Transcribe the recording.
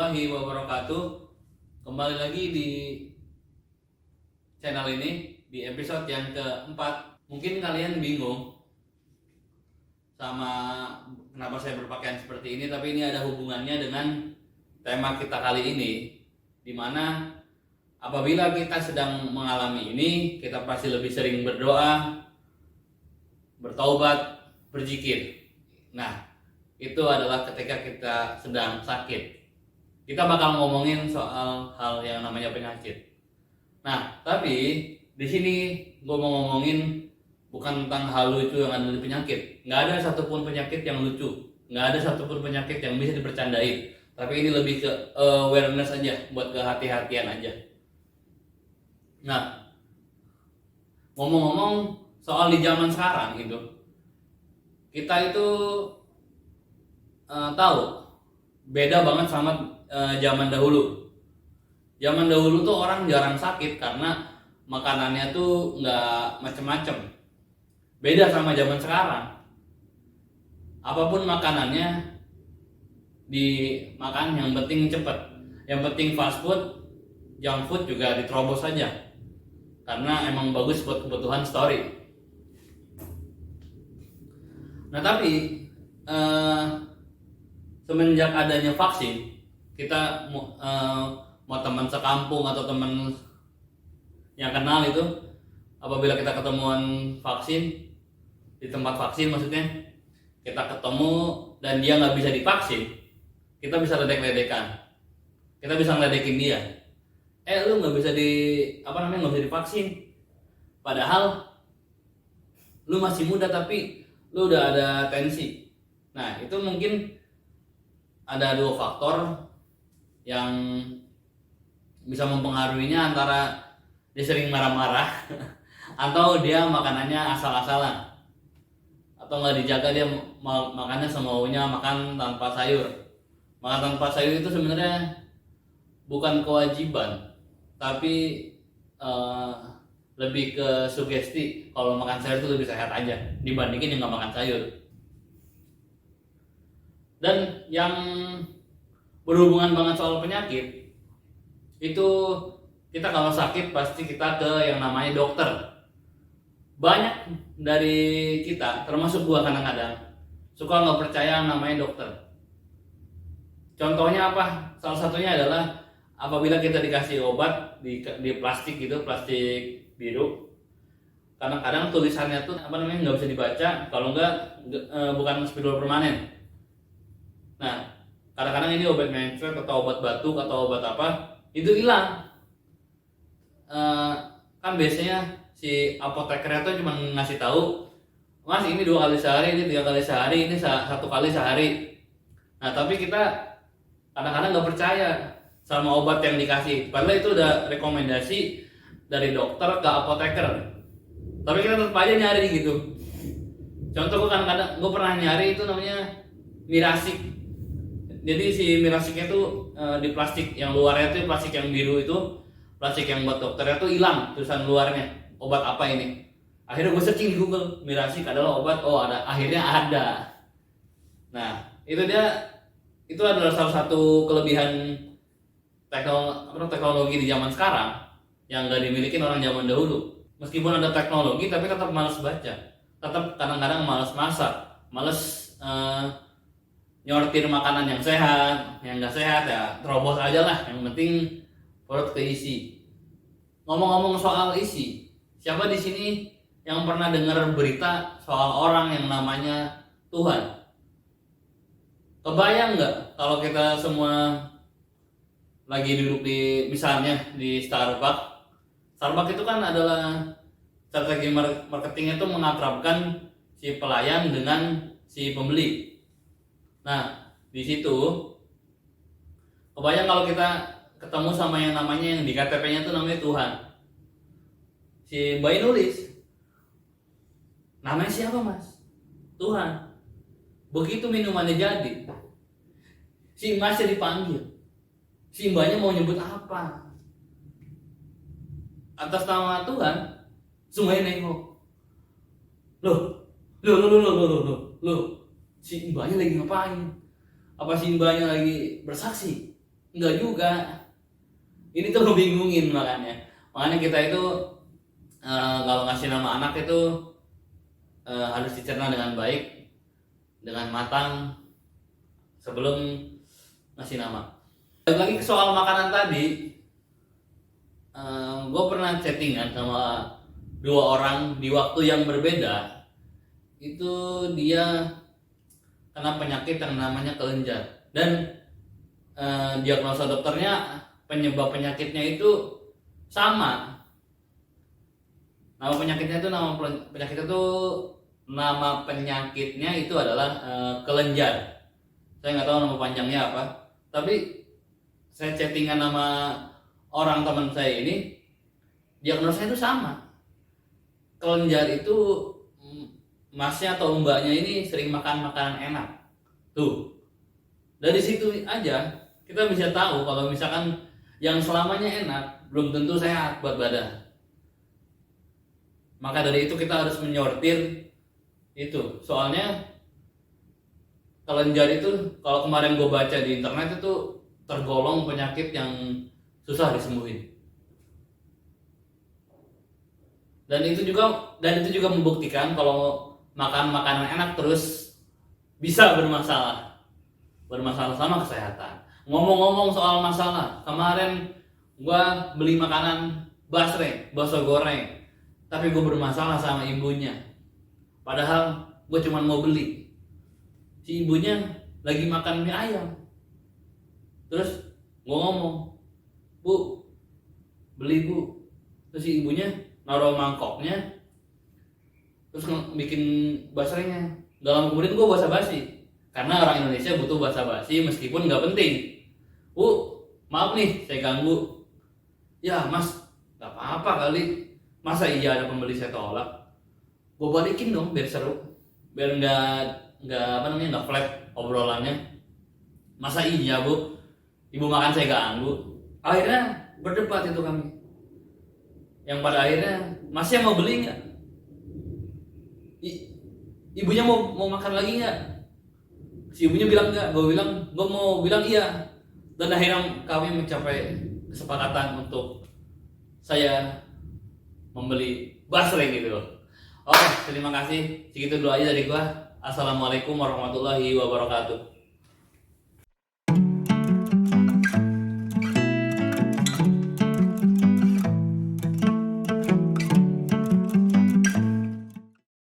warahmatullahi wabarakatuh. Kembali lagi di channel ini di episode yang keempat. Mungkin kalian bingung sama kenapa saya berpakaian seperti ini, tapi ini ada hubungannya dengan tema kita kali ini, dimana apabila kita sedang mengalami ini, kita pasti lebih sering berdoa, bertaubat, berzikir. Nah, itu adalah ketika kita sedang sakit. Kita bakal ngomongin soal hal yang namanya penyakit. Nah, tapi di sini gue mau ngomongin bukan tentang hal lucu yang ada di penyakit. Nggak ada satupun penyakit yang lucu. Nggak ada satupun penyakit yang bisa dibercandain. Tapi ini lebih ke awareness aja, buat kehati-hatian aja. Nah, ngomong-ngomong soal di zaman sekarang gitu, kita itu tahu beda banget sama zaman dahulu. Zaman dahulu tuh orang jarang sakit karena makanannya tuh nggak macem-macem. Beda sama zaman sekarang. Apapun makanannya dimakan, yang penting cepet. Yang penting fast food, junk food juga diterobos saja. Karena emang bagus buat kebutuhan story. Nah tapi semenjak adanya vaksin, kita mau teman sekampung atau teman yang kenal itu, apabila kita ketemuan vaksin di tempat vaksin, maksudnya kita ketemu dan dia nggak bisa divaksin, kita bisa ledek-ledekan, kita bisa ngeledekin dia. Lu nggak bisa nggak bisa divaksin, padahal lu masih muda tapi lu udah ada tensi. Nah itu mungkin ada dua faktor yang bisa mempengaruhinya, antara dia sering marah-marah atau dia makanannya asal-asalan, atau nggak dijaga, dia makannya semaunya, makan tanpa sayur. Makan tanpa sayur itu sebenarnya bukan kewajiban, tapi lebih ke sugesti. Kalau makan sayur itu lebih sehat aja dibandingin yang nggak makan sayur. Dan yang berhubungan banget soal penyakit itu, kita kalau sakit pasti kita ke yang namanya dokter. Banyak dari kita, termasuk gua, kadang-kadang suka nggak percaya yang namanya dokter. Contohnya apa? Salah satunya adalah apabila kita dikasih obat di plastik gitu, plastik biru. Kadang-kadang tulisannya tuh nggak bisa dibaca, kalau bukan spidol permanen. Nah, kadang-kadang ini obat mencret atau obat batuk atau obat apa, itu hilang. Kan biasanya si apotekernya tuh cuma ngasih tahu, Mas ini 2 kali sehari, ini 3 kali sehari, ini 1 kali sehari. Nah tapi kita kadang-kadang nggak percaya sama obat yang dikasih, padahal itu udah rekomendasi dari dokter ke apoteker. Tapi kita tetap aja nyari gitu. Contoh, gue pernah nyari itu namanya Mirasik. Jadi si Mirasiknya tuh di plastik yang luarnya tuh plastik yang biru itu, plastik yang buat dokternya tuh hilang tulisan luarnya. Obat apa ini? Akhirnya gue searching di Google, Mirasik adalah obat. Oh ada, akhirnya ada. Nah itu adalah salah satu kelebihan teknologi di zaman sekarang yang gak dimiliki orang zaman dahulu. Meskipun ada teknologi tapi tetap malas baca, tetap kadang-kadang malas masak, malas nyortir makanan yang sehat, yang nggak sehat ya terobos aja lah, yang penting perut keisi. Ngomong-ngomong soal isi, siapa di sini yang pernah dengar berita soal orang yang namanya Tuhan? Kebayang nggak kalau kita semua lagi duduk misalnya di Starbucks. Starbucks itu kan adalah strategi marketingnya itu mengakrabkan si pelayan dengan si pembeli. Nah, di situ kebayang kalau kita ketemu sama yang namanya, yang di KTP-nya itu namanya Tuhan. Si bayi nulis, namanya siapa Mas? Tuhan. Begitu minumannya jadi, si Masnya dipanggil, si mbaknya mau nyebut apa? Atas nama Tuhan, semuanya nengok. Loh, si mbaknya lagi ngapain? Apa si mbaknya lagi bersaksi? Enggak juga. Ini tuh ngebingungin makanya kita itu kalau ngasih nama anak itu harus dicerna dengan baik, dengan matang sebelum ngasih nama. Balik lagi ke soal makanan tadi, gue pernah chattingan sama 2 orang di waktu yang berbeda. Itu dia kena penyakit yang namanya kelenjar, dan diagnosa dokternya penyebab penyakitnya itu sama. Nama penyakitnya itu adalah kelenjar. Saya nggak tahu nama panjangnya apa, tapi saya chattingan sama orang teman saya ini, diagnosanya itu sama. Kelenjar itu masnya atau mbaknya ini sering makan makanan enak. Tuh, dari situ aja kita bisa tahu kalau misalkan yang selamanya enak belum tentu sehat buat badan. Maka dari itu kita harus menyortir itu. Soalnya kelenjar itu kalau kemarin gue baca di internet itu tergolong penyakit yang susah disembuhin. Dan itu juga membuktikan kalau makan makanan enak terus bisa bermasalah sama kesehatan. Ngomong-ngomong soal masalah, kemarin gua beli makanan bakso goreng, tapi gue bermasalah sama ibunya. Padahal gue cuma mau beli. Si ibunya lagi makan mie ayam. Terus gue ngomong, "Bu, beli Bu." Terus si ibunya naruh mangkoknya, terus bikin basrengnya. Dalam kemudian gue basa-basi, karena orang Indonesia butuh basa-basi meskipun nggak penting. "Bu, maaf nih saya ganggu." "Ya Mas, nggak apa-apa kali. Masa iya ada pembeli saya tolak?" Gue balikin dong biar seru, biar nggak flat obrolannya. "Masa iya Bu, ibu makan saya ganggu?" Akhirnya berdebat itu kami, yang pada akhirnya masnya mau beli nggak, ibunya mau makan lagi nggak. Si ibunya bilang nggak, gue mau bilang iya. Dan akhirnya kami mencapai kesepakatan untuk saya membeli basreng gitu. Oke, terima kasih. Segitu dulu aja dari gua. Assalamualaikum warahmatullahi wabarakatuh.